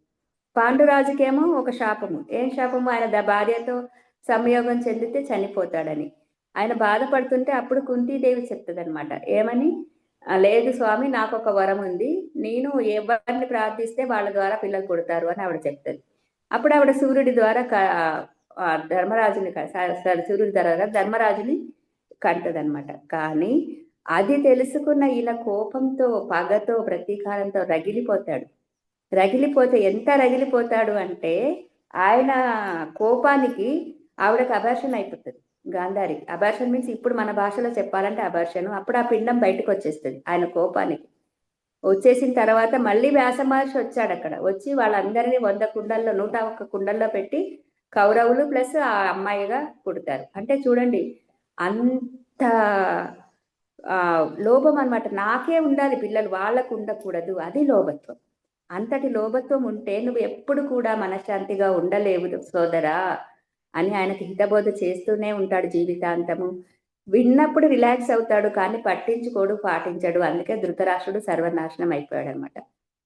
పాండురాజుకేమో ఒక శాపము. ఏం శాపము? ఆయన భార్యతో సంయోగం చెందితే చనిపోతాడని. ఆయన బాధపడుతుంటే అప్పుడు కుంతీదేవి చెప్తదనమాట. ఏమని? లేదు స్వామి నాకొక వరం ఉంది. నేను ఎవరిని ప్రార్థిస్తే వాళ్ళ ద్వారా పిల్లలు పుడతారు అని ఆవిడ చెప్తది. అప్పుడు ఆవిడ సూర్యుడి ద్వారా ధర్మరాజుని సూర్యుడి ద్వారా ధర్మరాజుని కంటదనమాట. కానీ అది తెలుసుకున్న ఈయన కోపంతో, పగతో, ప్రతీకారంతో రగిలిపోతాడు. రగిలిపోతే ఎంత రగిలిపోతాడు అంటే, ఆయన కోపానికి ఆవిడకి అబార్షన్ అయిపోతది. గాంధారికి. అబార్షన్ మీన్స్ ఇప్పుడు మన భాషలో చెప్పాలంటే అబార్షను. అప్పుడు ఆ పిండం బయటకొచ్చేస్తది ఆయన కోపానికి. వచ్చేసిన తర్వాత మళ్ళీ వ్యాస మహర్షి వచ్చాడక్కడ. వచ్చి వాళ్ళందరిని 100 కుండల్లో 101 కుండల్లో పెట్టి కౌరవులు ప్లస్ ఆ అమ్మాయిగా పుడతారు. అంటే చూడండి అంత లోభం అన్నమాట. నాకే ఉండాలి పిల్లలు వాళ్ళకు ఉండకూడదు. అది లోభత్వం. అంతటి లోభత్వం ఉంటే నువ్వు ఎప్పుడు కూడా మనశ్శాంతిగా ఉండలేవు సోదరా అని ఆయనకి హితబోధ చేస్తూనే ఉంటాడు జీవితాంతము. విన్నప్పుడు రిలాక్స్ అవుతాడు కానీ పట్టించుకోడు, పాటించడు. అందుకే ధృతరాష్ట్రుడు సర్వనాశనం అయిపోయాడనమాట.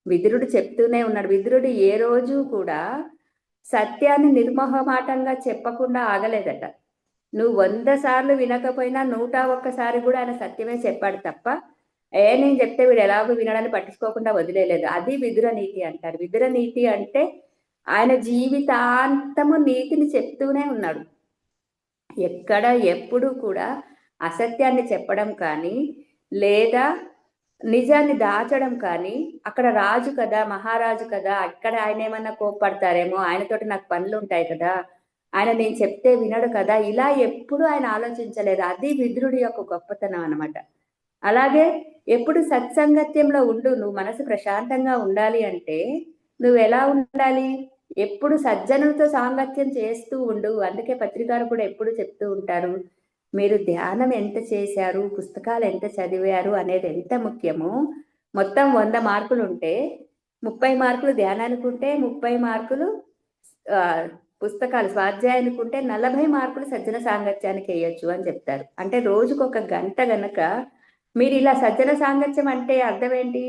విదురుడు చెప్తూనే ఉన్నాడు. విదురుడు ఏ రోజు కూడా సత్యాన్ని నిర్మోహమాటంగా చెప్పకుండా ఆగలేదట. నువ్వు 100 సార్లు వినకపోయినా 101 సారి కూడా ఆయన సత్యమే చెప్పాడు తప్ప నేను చెప్తే వీడు ఎలాగో వినడని పట్టించుకోకుండా వదిలేయలేదు. అది విదుర నీతి అంటారు. విదుర నీతి అంటే ఆయన జీవితాంతము నీతిని చెప్తూనే ఉన్నాడు. ఎక్కడ ఎప్పుడూ కూడా అసత్యాన్ని చెప్పడం కానీ, లేదా నిజాన్ని దాచడం కానీ, అక్కడ రాజు కదా, మహారాజు కదా, అక్కడ ఆయనేమన్నా కోప్పడతారేమో, ఆయనతోటి నాకు పనులుంటాయి కదా, ఆయన నేను చెప్తే వినడు కదా, ఇలా ఎప్పుడూ ఆయన ఆలోచించలేదు. అది విదురుడి యొక్క గొప్పతనం అనమాట. అలాగే ఎప్పుడు సత్సంగత్యంలో ఉండు. నువ్వు మనసు ప్రశాంతంగా ఉండాలి అంటే నువ్వెలా ఉండాలి? ఎప్పుడు సజ్జనులతో సాంగత్యం చేస్తూ ఉండు. అందుకే పత్రికారు కూడా ఎప్పుడు చెప్తూ ఉంటారు. మీరు ధ్యానం ఎంత చేశారు, పుస్తకాలు ఎంత చదివారు అనేది ఎంత ముఖ్యమో, మొత్తం 100 మార్కులుంటే 30 మార్కులు ధ్యానానికి ఉంటే, 30 మార్కులు పుస్తకాలు స్వాధ్యాయానికి ఉంటే 40 మార్కులు సజ్జన సాంగత్యానికి వేయొచ్చు అని చెప్తారు. అంటే రోజుకొక గంట గనక మీరు ఇలా సజ్జన సాంగత్యం అంటే అర్థం ఏంటి?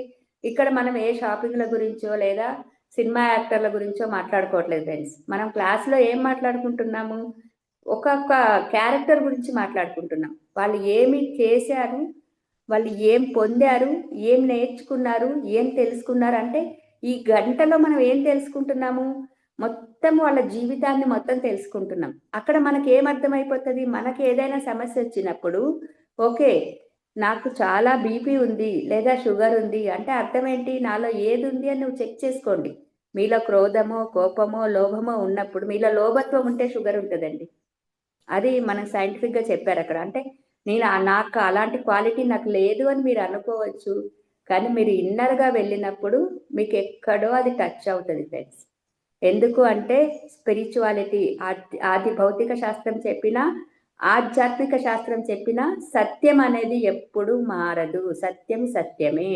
ఇక్కడ మనం ఏ షాపింగ్‌ల గురించో లేదా సినిమా యాక్టర్ల గురించో మాట్లాడుకోవట్లేదు ఫ్రెండ్స్. మనం క్లాస్‌లో ఏం మాట్లాడుకుంటున్నాము? ఒక్కొక్క క్యారెక్టర్ గురించి మాట్లాడుకుంటున్నాం. వాళ్ళు ఏమి చేశారు? వాళ్ళు ఏం పొందారు? ఏం నేర్చుకున్నారు? ఏం తెలుసుకున్నారు? అంటే ఈ గంటలో మనం ఏం తెలుసుకుంటున్నాము? మొత్తం వాళ్ళ జీవితాన్ని మొత్తం తెలుసుకుంటున్నాం. అక్కడ మనకేం అర్థమైపోతది? మనకి ఏదైనా సమస్య వచ్చినప్పుడు ఓకే. నాకు చాలా బీపీ ఉంది లేదా షుగర్ ఉంది అంటే అర్థం ఏంటి? నాలో ఏదుంది అని నువ్వు చెక్ చేసుకోండి. మీలో క్రోధమో, కోపమో, లోభమో ఉన్నప్పుడు మీలో లోభత్వం ఉంటే షుగర్ ఉంటదండి. అది మనకు సైంటిఫిక్‌గా చెప్పారక్కడ. అంటే నాకు అలాంటి క్వాలిటీ నాకు లేదు అని మీరు అనుకోవచ్చు. కానీ మీరు ఇన్నర్‌గా వెళ్ళినప్పుడు మీకెక్కడో అది టచ్ అవుతది ఫ్రెండ్స్. ఎందుకు అంటే స్పిరిచువాలిటీ ఆది భౌతిక శాస్త్రం చెప్పినా, ఆధ్యాత్మిక శాస్త్రం చెప్పినా సత్యం అనేది ఎప్పుడూ మారదు. సత్యం సత్యమే.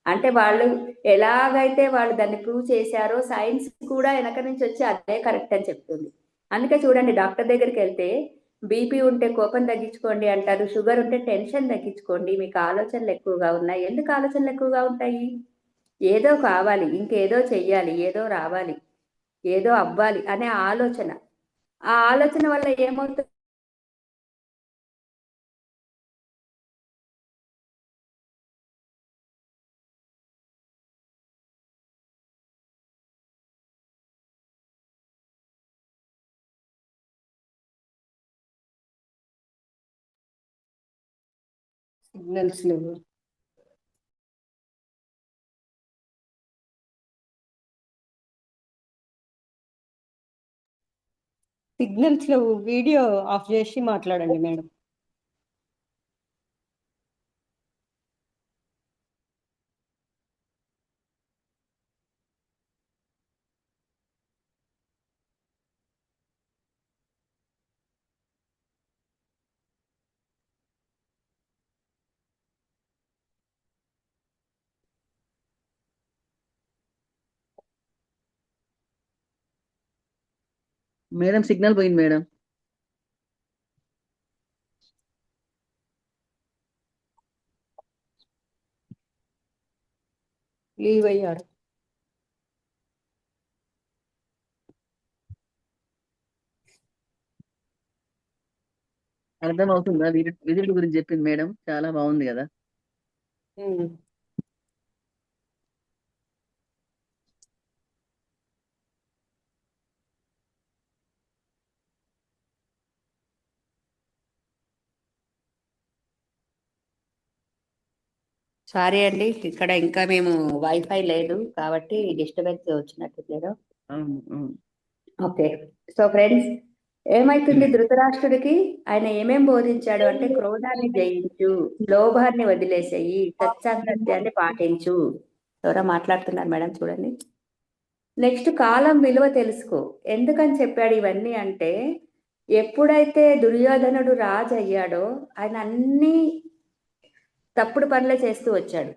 అంటే వాళ్ళు ఎలాగైతే వాళ్ళు దాన్ని ప్రూవ్ చేశారో సైన్స్ కూడా వెనక నుంచి వచ్చి అదే కరెక్ట్ అని చెప్తుంది. అందుకే చూడండి డాక్టర్ దగ్గరికెళ్తే బీపీ ఉంటే కోపం తగ్గించుకోండి అంటారు. షుగర్ ఉంటే టెన్షన్ తగ్గించుకోండి. మీకు ఆలోచనలు ఎక్కువగా ఉన్నాయి. ఎందుకు ఆలోచనలు ఎక్కువగా ఉంటాయి? ఏదో కావాలి, ఇంకేదో చెయ్యాలి, ఏదో రావాలి, ఏదో అవ్వాలి అనే ఆలోచన. ఆ ఆలోచన వల్ల ఏమవుతుంది? సిగ్నల్స్ లేవు. సిగ్నల్స్ లేవు. వీడియో ఆఫ్ చేసి మాట్లాడండి మేడం. మేడం సిగ్నల్ పోయింది మేడం. లీవ్ అయ్యారు. అర్థం అవుతుందా? విధుడి గురించి చెప్పింది మేడం, చాలా బాగుంది కదా. సారీ అండి, ఇక్కడ ఇంకా మేము వైఫై లేదు కాబట్టి డిస్టర్బెన్స్ వచ్చినట్టు లేదు. అవును, అవును. ఓకే. సో ఫ్రెండ్స్, ఏమైతుంది ధృతరాష్ట్రుడికి ఆయన ఏమేం బోధించాడు అంటే క్రోధాన్ని జయించు, లోభాన్ని వదిలేసేయి, సత్సాంగత్యాన్ని పాటించు. ఎవరో మాట్లాడుతున్నారు మేడం, చూడండి. నెక్స్ట్, కాలం విలువ తెలుసుకో. ఎందుకని చెప్పాడు ఇవన్నీ అంటే, ఎప్పుడైతే దుర్యోధనుడు రాజు అయ్యాడో ఆయన అన్ని తప్పుడు పనులే చేస్తూ వచ్చాడు.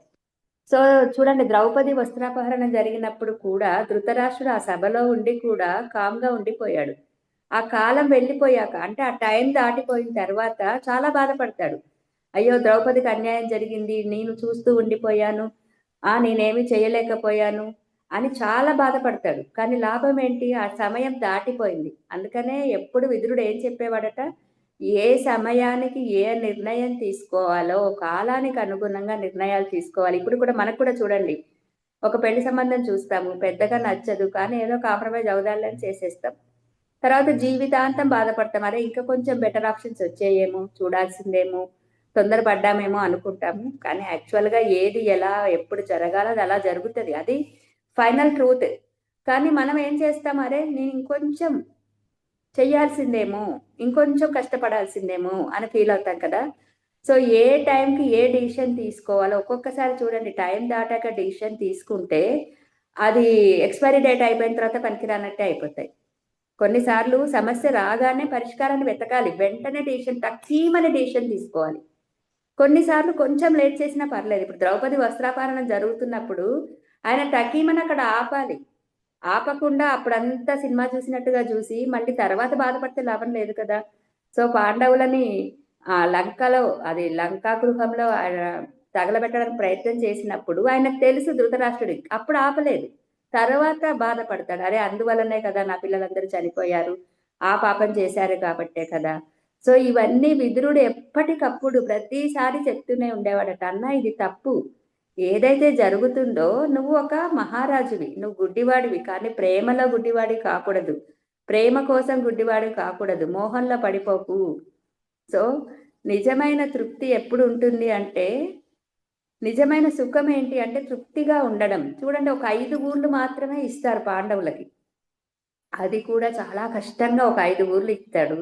సో చూడండి, ద్రౌపది వస్త్రాపహరణ జరిగినప్పుడు కూడా ధృతరాష్ట్రుడు ఆ సభలో ఉండి కూడా కామ్గా ఉండిపోయాడు. ఆ కాలం వెళ్ళిపోయాక, అంటే ఆ టైం దాటిపోయిన తర్వాత చాలా బాధపడతాడు. అయ్యో, ద్రౌపదికి అన్యాయం జరిగింది, నేను చూస్తూ ఉండిపోయాను, నేనేమి చేయలేకపోయాను అని చాలా బాధపడతాడు. కానీ లాభం ఏంటి, ఆ సమయం దాటిపోయింది. అందుకనే ఎప్పుడు విదురుడు ఏం చెప్పేవాడట, ఏ సమయానికి ఏ నిర్ణయం తీసుకోవాలో కాలానికి అనుగుణంగా నిర్ణయాలు తీసుకోవాలి. ఇప్పుడు కూడా మనకు కూడా చూడండి, ఒక పెళ్లి సంబంధం చూస్తాము, పెద్దగా నచ్చదు కానీ ఏదో కాంప్రమైజ్ అవుదాలని చేసేస్తాం. తర్వాత జీవితాంతం బాధపడతాం, అరే ఇంకా కొంచెం బెటర్ ఆప్షన్స్ వచ్చేయేమో, చూడాల్సిందేమో, తొందరపడ్డామేమో అనుకుంటాము. కానీ యాక్చువల్గా ఏది ఎలా ఎప్పుడు జరగాలో అది అలా జరుగుతుంది, అది ఫైనల్ ట్రూత్. కానీ మనం ఏం చేస్తాం, అరే నేను ఇంకొంచెం చెయ్యాల్సిందేమో, ఇంకొంచెం కష్టపడాల్సిందేమో అని ఫీల్ అవుతాం కదా. సో ఏ టైంకి ఏ డిసిషన్ తీసుకోవాలో, ఒక్కొక్కసారి చూడండి టైం దాటాక డిసిషన్ తీసుకుంటే అది ఎక్స్పైరీ డేట్ అయిపోయిన తర్వాత పనికిరానట్టే అయిపోతాయి. కొన్నిసార్లు సమస్య రాగానే పరిష్కారాన్ని వెతకాలి, వెంటనే తక్కువని డిసిషన్ తీసుకోవాలి. కొన్నిసార్లు కొంచెం లేట్ చేసినా పర్లేదు. ఇప్పుడు ద్రౌపది వస్త్రాపహరణం జరుగుతున్నప్పుడు ఆయన తకీమని అక్కడ ఆపాలి. ఆపకుండా అప్పుడంతా సినిమా చూసినట్టుగా చూసి మళ్ళీ తర్వాత బాధపడితే లాభం లేదు కదా. సో పాండవులని లంకలో, అది లంకా గృహంలో తగలబెట్టడానికి ప్రయత్నం చేసినప్పుడు ఆయనకు తెలుసు ధృతరాష్ట్రుడికి, అప్పుడు ఆపలేదు. తర్వాత బాధపడతాడు, అరే అందువల్లనే కదా నా పిల్లలందరూ చనిపోయారు, ఆ పాపం చేశారు కాబట్టే కదా. సో ఇవన్నీ విదురుడు ఎప్పటికప్పుడు ప్రతిసారి చెప్తూనే ఉండేవాడట, అన్న ఇది తప్పు, ఏదైతే జరుగుతుందో నువ్వు ఒక మహారాజువి, నువ్వు గుడ్డివాడివి, కానీ ప్రేమలో గుడ్డివాడి కాకూడదు, ప్రేమ కోసం గుడ్డివాడి కాకూడదు, మోహంలో పడిపోకు. సో నిజమైన తృప్తి ఎప్పుడు ఉంటుంది అంటే, నిజమైన సుఖం ఏంటి అంటే తృప్తిగా ఉండడం. చూడండి, ఒక 5 ఊర్లు మాత్రమే ఇస్తారు పాండవులకి, అది కూడా చాలా కష్టంగా ఒక 5 ఊర్లు ఇస్తాడు.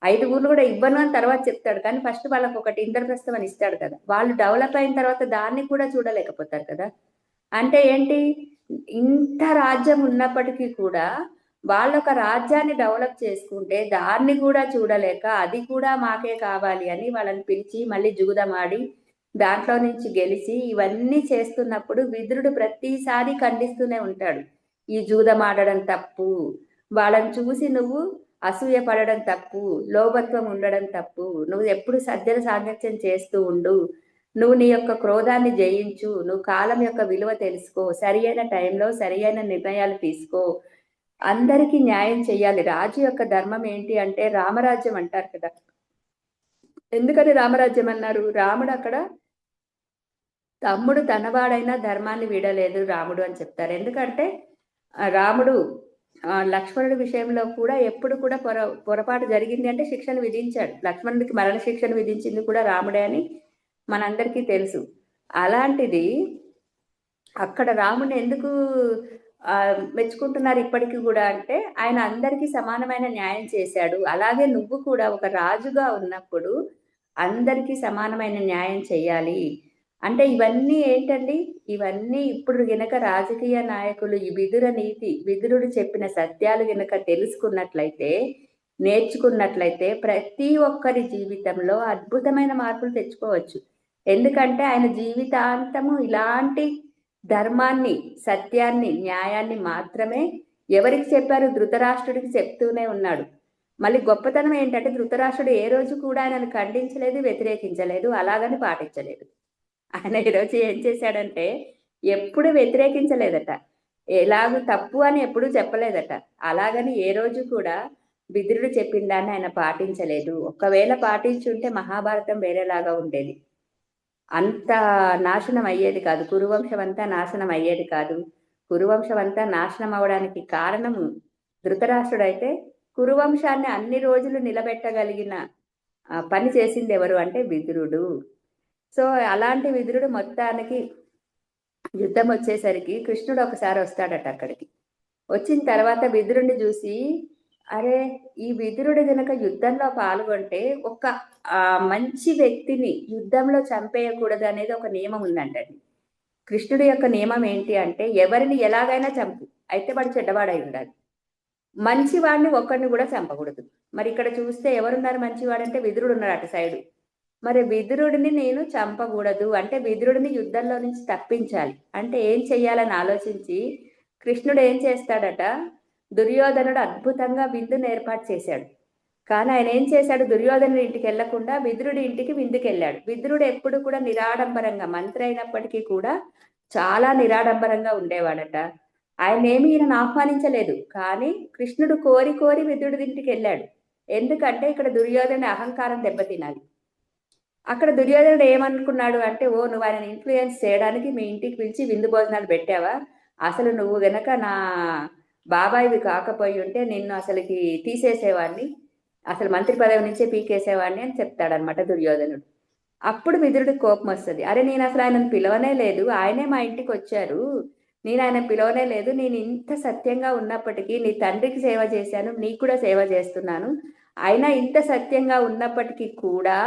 5 ఊర్లు కూడా ఇవ్వను అని తర్వాత చెప్తాడు, కానీ ఫస్ట్ వాళ్ళకి ఒకటి ఇంద్రప్రస్థం అని ఇస్తాడు కదా. వాళ్ళు డెవలప్ అయిన తర్వాత దాన్ని కూడా చూడలేకపోతారు కదా. అంటే ఏంటి, ఇంత రాజ్యం ఉన్నప్పటికీ కూడా వాళ్ళొక రాజ్యాన్ని డెవలప్ చేసుకుంటే దాన్ని కూడా చూడలేక అది కూడా మాకే కావాలి అని వాళ్ళని పిలిచి మళ్ళీ జూదమాడి దాంట్లో నుంచి గెలిచి ఇవన్నీ చేస్తున్నప్పుడు విదురుడు ప్రతిసారి ఖండిస్తూనే ఉంటాడు, ఈ జూదమాడడం తప్పు, వాళ్ళని చూసి నువ్వు అసూయ పడడం తప్పు, లోభత్వం ఉండడం తప్పు, నువ్వు ఎప్పుడు సజ్జన సాంగత్యం చేస్తూ ఉండు, నువ్వు నీ యొక్క క్రోధాన్ని జయించు, నువ్వు కాలం యొక్క విలువ తెలుసుకో, సరి అయిన టైంలో సరి అయిన నిర్ణయాలు తీసుకో, అందరికీ న్యాయం చెయ్యాలి. రాజు యొక్క ధర్మం ఏంటి అంటే రామరాజ్యం అంటారు కదా. ఎందుకని రామరాజ్యం అన్నారు, రాముడు అక్కడ తమ్ముడు తనవాడైనా ధర్మాన్ని వీడలేదు రాముడు అని చెప్తారు. ఎందుకంటే రాముడు లక్ష్మణుడి విషయంలో కూడా ఎప్పుడు కూడా పొరపాటు జరిగింది అంటే శిక్షను విధించాడు. లక్ష్మణుడికి మరణ శిక్షను విధించింది కూడా రాముడే అని మనందరికీ తెలుసు. అలాంటిది అక్కడ రాముని ఎందుకు మెచ్చుకుంటున్నారు ఇప్పటికీ కూడా అంటే, ఆయన అందరికీ సమానమైన న్యాయం చేశాడు. అలాగే నువ్వు కూడా ఒక రాజుగా ఉన్నప్పుడు అందరికీ సమానమైన న్యాయం చేయాలి. అంటే ఇవన్నీ ఏంటండి? ఇవన్నీ ఇప్పుడు గనక రాజకీయ నాయకులు ఈ విదుర నీతి, విదురుడు చెప్పిన సత్యాలు గనక తెలుసుకున్నట్లయితే, నేర్చుకున్నట్లయితే ప్రతి ఒక్కరి జీవితంలో అద్భుతమైన మార్పులు తెచ్చుకోవచ్చు. ఎందుకంటే ఆయన జీవితాంతము ఇలాంటి ధర్మాన్ని, సత్యాన్ని, న్యాయాన్ని మాత్రమే ఎవరికి చెప్పారు? ధృతరాష్ట్రుడికి చెప్తూనే ఉన్నాడు. మళ్ళీ గొప్పతనం ఏంటంటే ధృతరాష్ట్రుడు ఏ రోజు కూడా ఆయనను ఖండించలేదు, వ్యతిరేకించలేదు, అలాగని పాటించలేదు. ఆయన ఈరోజు ఏం చేశాడంటే ఎప్పుడు వ్యతిరేకించలేదట, ఎలాగూ తప్పు అని ఎప్పుడూ చెప్పలేదట. అలాగని ఏ రోజు కూడా విదురుడు చెప్పిన దాన్ని ఆయన పాటించలేదు. ఒకవేళ పాటించుంటే మహాభారతం వేరేలాగా ఉండేది. అంత నాశనం అయ్యేది కాదు. కురువంశం అంతా నాశనం అయ్యేది కాదు. కురువంశం అంతా నాశనం అవడానికి కారణము ధృతరాష్ట్రుడైతే, కురువంశాన్ని అన్ని రోజులు నిలబెట్టగలిగిన పని చేసింది ఎవరు అంటే విదురుడు. సో అలాంటి విదురుడు మొత్తానికి యుద్ధం వచ్చేసరికి కృష్ణుడు ఒకసారి వస్తాడట అక్కడికి. వచ్చిన తర్వాత విదురుడిని చూసి, అరే ఈ విదురుడు గనక యుద్ధంలో పాల్గొంటే ఒక మంచి వ్యక్తిని యుద్ధంలో చంపేయకూడదు అనేది ఒక నియమం ఉందంటండి. కృష్ణుడి యొక్క నియమం ఏంటి అంటే, ఎవరిని ఎలాగైనా చంపు, అయితే వాడు చెడ్డవాడై ఉండాలి. మంచివాడిని ఒక్కడిని కూడా చంపకూడదు. మరి ఇక్కడ చూస్తే ఎవరున్నారు మంచివాడంటే విదురుడు ఉన్నాడు అటు సైడు. మరి విదురుడిని నేను చంపకూడదు అంటే విదురుడిని యుద్ధంలో నుంచి తప్పించాలి అంటే ఏం చెయ్యాలని ఆలోచించి కృష్ణుడు ఏం చేస్తాడట, దుర్యోధనుడు అద్భుతంగా విందును ఏర్పాటు చేశాడు. కానీ ఆయన ఏం చేశాడు? దుర్యోధనుడి ఇంటికి వెళ్లకుండా విదురుడి ఇంటికి విందుకి వెళ్ళాడు. విదురుడు ఎప్పుడు కూడా నిరాడంబరంగా, మంత్రి అయినప్పటికీ కూడా చాలా నిరాడంబరంగా ఉండేవాడట. ఆయన ఏమి ఈయనను ఆహ్వానించలేదు. కానీ కృష్ణుడు కోరి కోరి విదురుడి ఇంటికి వెళ్ళాడు. ఎందుకంటే ఇక్కడ దుర్యోధనుడి అహంకారం దెబ్బతినాలి. అక్కడ దుర్యోధనుడు ఏమనుకున్నాడు అంటే, ఓ నువ్వు ఆయన ఇన్ఫ్లుయెన్స్ చేయడానికి మీ ఇంటికి పిలిచి విందు భోజనాలు పెట్టావా? అసలు నువ్వు గనక నా బాబాయివి కాకపోయి ఉంటే నిన్ను అసలుకి తీసేసేవాడిని, అసలు మంత్రి పదవి నుంచే పీకేసేవాడిని అని చెప్తాడనమాట దుర్యోధనుడు. అప్పుడు విదురుడికి కోపం వస్తుంది. అరే నేను అసలు ఆయనను పిలవనే లేదు, ఆయనే మా ఇంటికి వచ్చారు, నేను ఆయన పిలవనే లేదు, నేను ఇంత సత్యంగా ఉన్నప్పటికీ నీ తండ్రికి సేవ చేశాను, నీకు కూడా సేవ చేస్తున్నాను, అయినా ఇంత సత్యంగా ఉన్నప్పటికీ కూడా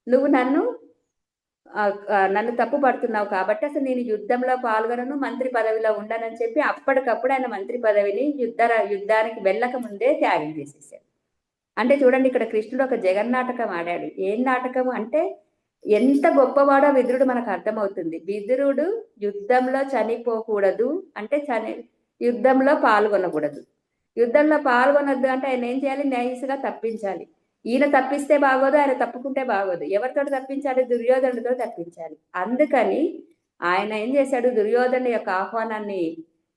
నువ్వు నన్ను తప్పు పడుతున్నావు కాబట్టి అసలు నేను యుద్ధంలో పాల్గొనను, మంత్రి పదవిలో ఉండనని చెప్పి అప్పటికప్పుడు ఆయన మంత్రి పదవిని యుద్ధానికి వెళ్ళక ముందే త్యాగం చేసేసాడు. అంటే చూడండి ఇక్కడ కృష్ణుడు ఒక జగన్నాటకం ఆడాడు. ఏం నాటకం అంటే ఎంత గొప్పవాడో విదురుడు మనకు అర్థమవుతుంది. విదురుడు యుద్ధంలో చనిపోకూడదు అంటే యుద్ధంలో పాల్గొనకూడదు. యుద్ధంలో పాల్గొనొద్దు అంటే ఆయన ఏం చేయాలి? నైస్గా తప్పించాలి. ఈయన తప్పిస్తే బాగోదు, ఆయన తప్పుకుంటే బాగోదు. ఎవరితో తప్పించాలి? దుర్యోధనుడితో తప్పించాలి. అందుకని ఆయన ఏం చేశాడు? దుర్యోధను యొక్క ఆహ్వానాన్ని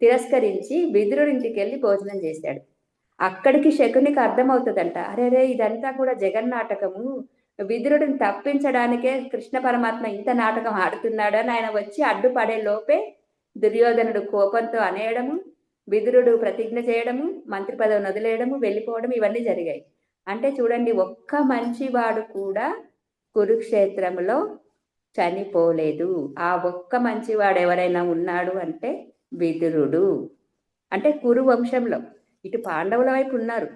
తిరస్కరించి విదురుడింటికి వెళ్ళి భోజనం చేశాడు. అక్కడికి శకునికి అర్థమవుతుందంట, అరే ఇదంతా కూడా జగన్నాటకము, విదురుడిని తప్పించడానికే కృష్ణ పరమాత్మ ఇంత నాటకం ఆడుతున్నాడు అని ఆయన వచ్చి అడ్డుపడే లోపే దుర్యోధనుడు కోపంతో అనేయడము, విదురుడు ప్రతిజ్ఞ చేయడము, మంత్రి పదవిని వదిలేయడము, వెళ్ళిపోవడం, ఇవన్నీ జరిగాయి. అంటే చూడండి, ఒక్క మంచివాడు కూడా కురుక్షేత్రంలో చనిపోలేదు. ఆ ఒక్క మంచివాడు ఎవరైనా ఉన్నాడు అంటే విదురుడు. అంటే కురు వంశంలో ఇటు పాండవుల వైపు ఉన్నారు,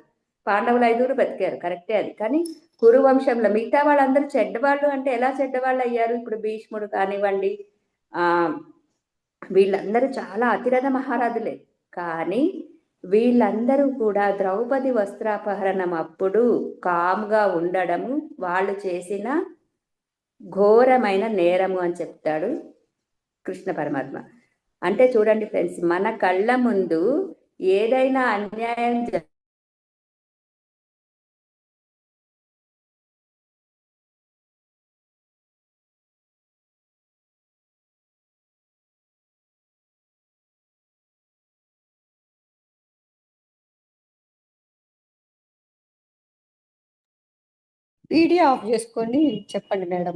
పాండవులు 5 బతికారు, కరెక్టే అది. కానీ కురు వంశంలో మిగతా వాళ్ళందరూ చెడ్డవాళ్ళు. అంటే ఎలా చెడ్డవాళ్ళు అయ్యారు? ఇప్పుడు భీష్ముడు కానివ్వండి, వీళ్ళందరూ చాలా అతిరథ మహారాజులే. కానీ వీళ్ళందరూ కూడా ద్రౌపది వస్త్రాపహరణం అప్పుడు కామ్గా ఉండడము వాళ్ళు చేసిన ఘోరమైన నేరము అని చెప్తాడు కృష్ణ పరమాత్మ. అంటే చూడండి ఫ్రెండ్స్, మన కళ్ళ ముందు ఏదైనా అన్యాయం వీడియో ఆఫ్ చేసుకొని చెప్పండి మేడం.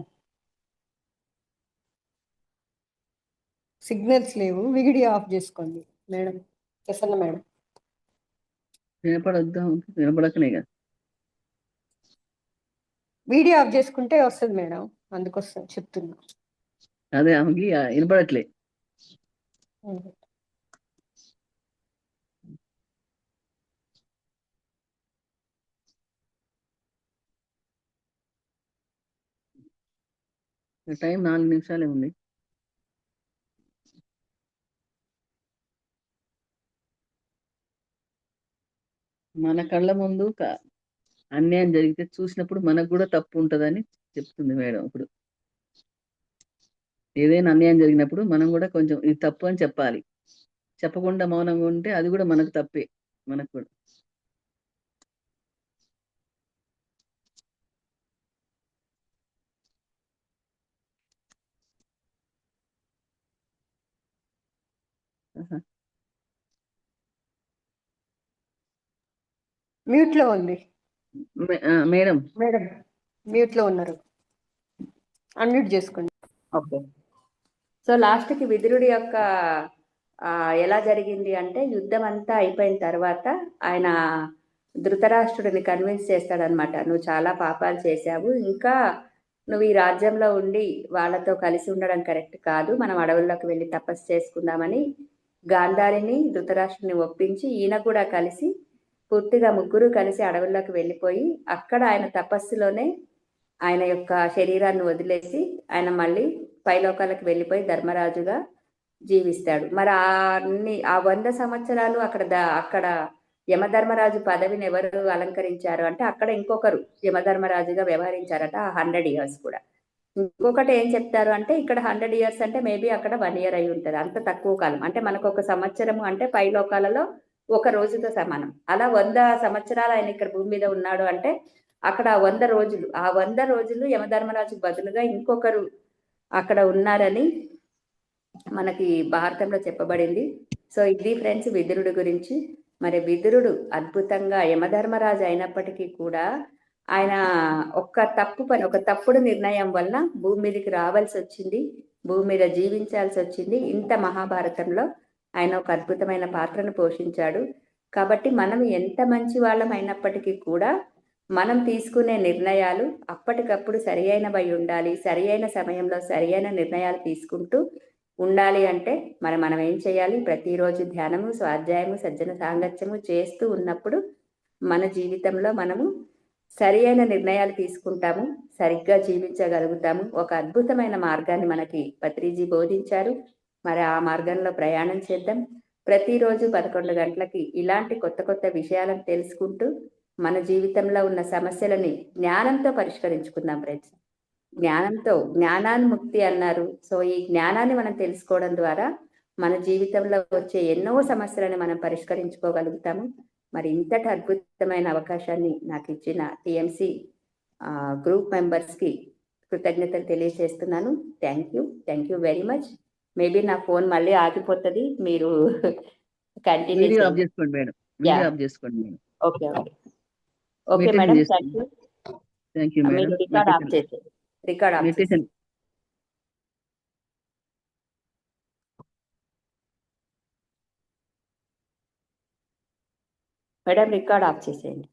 సిగ్నల్స్ లేవు, వీడియో ఆఫ్ చేసుకోండి మేడం. ప్రసన్న మేడం వినపడొద్దాం, వినపడకనే కదా. వీడియో ఆఫ్ చేసుకుంటే వస్తుంది మేడం, అందుకోసం చెప్తున్నా. అదే ఆమెకి వినపడట్లే. టైం 4 నిమిషాలే ఉంది. మన కళ్ళ ముందు అన్యాయం జరిగితే చూసినప్పుడు మనకు కూడా తప్పు ఉంటదని చెప్తుంది మేడం. ఇప్పుడు ఏదైనా అన్యాయం జరిగినప్పుడు మనం కూడా కొంచెం ఇది తప్పు అని చెప్పాలి. చెప్పకుండా మౌనంగా ఉంటే అది కూడా మనకు తప్పే. మనకు కూడా ఆహా. మ్యూట్ లో ఉంది మేడం మేడం, మ్యూట్ లో ఉన్నారు, అన్మ్యూట్ చేసుకోండి. ఓకే. సో లాస్ట్కి విదురుడి యొక్క ఎలా జరిగింది అంటే, యుద్ధం అంతా అయిపోయిన తర్వాత ఆయన ధృతరాష్ట్రుడిని కన్విన్స్ చేస్తాడనమాట. నువ్వు చాలా పాపాలు చేశావు, ఇంకా నువ్వు ఈ రాజ్యంలో ఉండి వాళ్ళతో కలిసి ఉండడం కరెక్ట్ కాదు, మనం అడవుల్లోకి వెళ్ళి తపస్సు చేసుకుందామని గాంధారిని ధృతరాష్ట్రుని ఒప్పించి ఈయన కూడా కలిసి పూర్తిగా ముగ్గురు కలిసి అడవుల్లోకి వెళ్ళిపోయి అక్కడ ఆయన తపస్సులోనే ఆయన యొక్క శరీరాన్ని వదిలేసి ఆయన మళ్ళీ పైలోకాలకు వెళ్ళిపోయి ధర్మరాజుగా జీవిస్తాడు. మరి ఆ 100 సంవత్సరాలు అక్కడ యమధర్మరాజు పదవిని ఎవరు అలంకరించారు అంటే, అక్కడ ఇంకొకరు యమధర్మరాజుగా వ్యవహరించారట ఆ 100 ఇయర్స్ కూడా. ఇంకొకటి ఏం చెప్తారు అంటే, ఇక్కడ 100 ఇయర్స్ అంటే మేబీ అక్కడ 1 ఇయర్ అయి ఉంటుంది, అంత తక్కువ కాలం. అంటే మనకు ఒక సంవత్సరము అంటే పైలోకాలలో ఒక రోజుతో సమానం. అలా 100 సంవత్సరాలు ఆయన ఇక్కడ భూమి మీద ఉన్నాడు అంటే అక్కడ 100 రోజులు, ఆ 100 రోజులు యమధర్మరాజుకు బదులుగా ఇంకొకరు అక్కడ ఉన్నారని మనకి భారతంలో చెప్పబడింది. సో ఇది ఫ్రెండ్స్ విదురుడు గురించి. మరి విదురుడు అద్భుతంగా యమధర్మరాజు అయినప్పటికీ కూడా ఆయన ఒక తప్పుడు నిర్ణయం వల్ల భూమి మీదకి రావాల్సి వచ్చింది, భూమి మీద జీవించాల్సి వచ్చింది. ఇంత మహాభారతంలో ఆయన ఒక అద్భుతమైన పాత్రను పోషించాడు. కాబట్టి మనం ఎంత మంచి వాళ్ళం అయినప్పటికీ కూడా మనం తీసుకునే నిర్ణయాలు అప్పటికప్పుడు సరి అయినవై ఉండాలి. సరి అయిన సమయంలో సరి అయిన నిర్ణయాలు తీసుకుంటూ ఉండాలి. అంటే మనం ఏం చేయాలి? ప్రతిరోజు ధ్యానము, స్వాధ్యాయము, సజ్జన సాంగత్యము చేస్తూ ఉన్నప్పుడు మన జీవితంలో మనము సరి అయిన నిర్ణయాలు తీసుకుంటాము, సరిగ్గా జీవించగలుగుతాము. ఒక అద్భుతమైన మార్గాన్ని మనకి పత్రిజీ బోధించారు. మరి ఆ మార్గంలో ప్రయాణం చేద్దాం. ప్రతిరోజు 11 గంటలకి ఇలాంటి కొత్త కొత్త విషయాలను తెలుసుకుంటూ మన జీవితంలో ఉన్న సమస్యలని జ్ఞానంతో పరిష్కరించుకుందాం ఫ్రెండ్స్. జ్ఞానాన్ముక్తి అన్నారు. సో ఈ జ్ఞానాన్ని మనం తెలుసుకోవడం ద్వారా మన జీవితంలో వచ్చే ఎన్నో సమస్యలను మనం పరిష్కరించుకోగలుగుతాము. మరి ఇంతటి అద్భుతమైన అవకాశాన్ని నాకు ఇచ్చిన టిఎంసి గ్రూప్ మెంబర్స్కి కృతజ్ఞతలు తెలియజేస్తున్నాను. Thank you very much. Maybe నా ఫోన్ మళ్ళీ ఆగిపోతుంది, మీరు కంటిన్యూ వీడియో ఆఫ్ చేసుకోండి మేడం. వీడియో ఆఫ్ చేసుకోండి madam. Okay madam, thank you madam. మీరు రికార్డ్ ఆఫ్ చేసి మేడం రికార్డ్ ఆఫ్ చేసేయండి.